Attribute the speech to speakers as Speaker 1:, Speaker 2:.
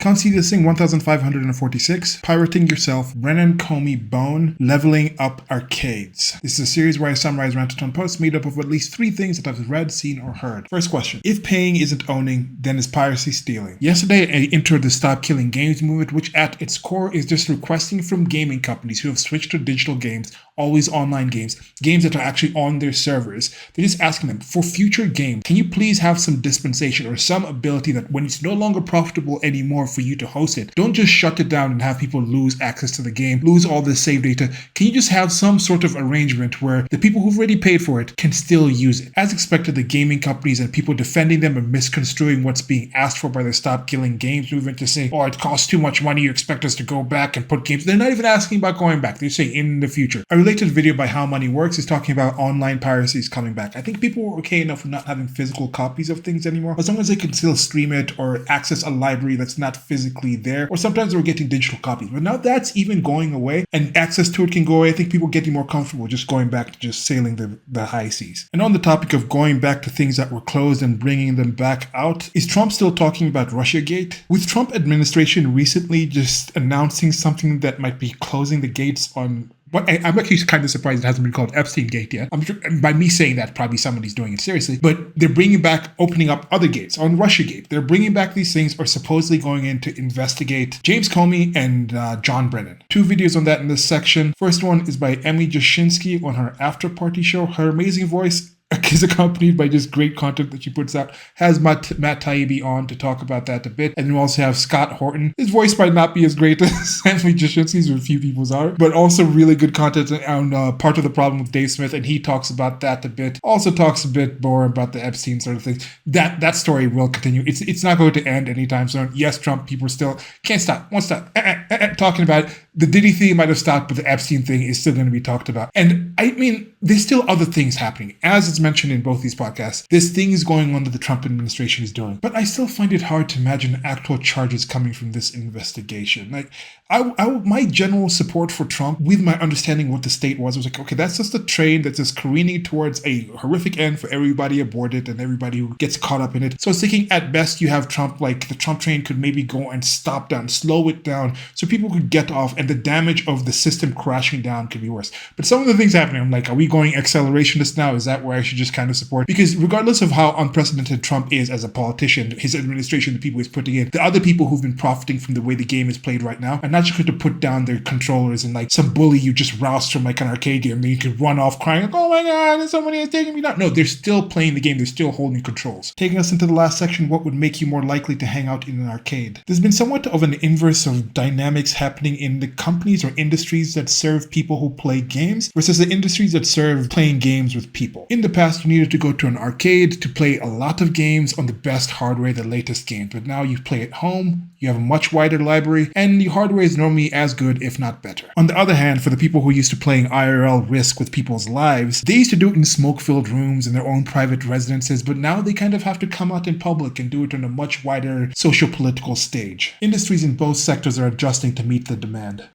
Speaker 1: Can't see this thing 1546. Pirating Yourself, Brenan-Comey Bone, Leveling Up Arcades. This is a series where I summarize rantatonne posts made up of at least 3 things that I've read, seen, or heard. First question. If paying isn't owning, then is piracy stealing? Yesterday I entered the Stop Killing Games movement, which at its core is just requesting from gaming companies who have switched to digital games, always online games that are actually on their servers. They're just asking them, for future games, can you please have some dispensation or some ability that when it's no longer profitable anymore for you to host it, don't just shut it down and have people lose access to the game, lose all the save data. Can you just have some sort of arrangement where the people who've already paid for it can still use it? As expected, the gaming companies and people defending them and misconstruing what's being asked for by the Stop Killing Games movement to say, oh, it costs too much money, you expect us to go back and put games. They're not even asking about going back. They're saying in the future. A related video by How Money Works is talking about online piracy is coming back. I think people were okay enough with not having physical copies of things anymore, as long as they can still stream it or access a library that's not physically there, or sometimes we're getting digital copies. But now that's even going away and access to it can go away. I think people are getting more comfortable just going back to just sailing the high seas. And on the topic of going back to things that were closed and bringing them back out, is Trump still talking about Russiagate? With Trump administration recently just announcing something that might be closing the gates on I'm actually kind of surprised it hasn't been called Epstein Gate yet. I'm sure by me saying that, probably somebody's doing it seriously. But they're bringing back, opening up other gates on Russiagate. They're bringing back these things, or supposedly going in to investigate James Comey and John Brennan. 2 videos on that in this section. First one is by Emmy Jashinsky on her after party show. Her amazing voice is accompanied by just great content that she puts out. Has Matt Taibbi on to talk about that a bit. And we also have Scott Horton. His voice might not be as great as Emmy Jashinsky's, or a few people's are, but also really good content on part of the problem with Dave Smith, and he talks about that a bit. Also talks a bit more about the Epstein sort of things. That story will continue. It's not going to end anytime soon. Yes, Trump people still can't stop, won't stop talking about it. The Diddy thing might have stopped, but the Epstein thing is still going to be talked about. And I mean, there's still other things happening. As it's mentioned in both these podcasts, there's things going on that the Trump administration is doing. But I still find it hard to imagine actual charges coming from this investigation. Like, my general support for Trump, with my understanding what the state was like, okay, that's just a train that's just careening towards a horrific end for everybody aboard it and everybody who gets caught up in it. So I was thinking, at best, you have Trump, like the Trump train could maybe go and stop down, slow it down, so people could get off, and the damage of the system crashing down could be worse. But some of the things happening, I'm like, are we going accelerationist now? Is that where I should just kind of support? Because regardless of how unprecedented Trump is as a politician, his administration, the people he's putting in, the other people who've been profiting from the way the game is played right now are not just going to put down their controllers and like some bully you just roused from like an arcade game, and then you can run off crying like, oh my god, somebody is taking me down. No, they're still playing the game. They're still holding controls. Taking us into the last section, what would make you more likely to hang out in an arcade? There's been somewhat of an inverse of dynamics happening in the companies or industries that serve people who play games versus the industries that serve playing games with people. In the past, you needed to go to an arcade to play a lot of games on the best hardware, the latest games. But now you play at home, you have a much wider library, and the hardware is normally as good, if not better. On the other hand, for the people who used to playing IRL Risk with people's lives, they used to do it in smoke-filled rooms in their own private residences, but now they kind of have to come out in public and do it on a much wider social-political stage. Industries in both sectors are adjusting to meet the demand.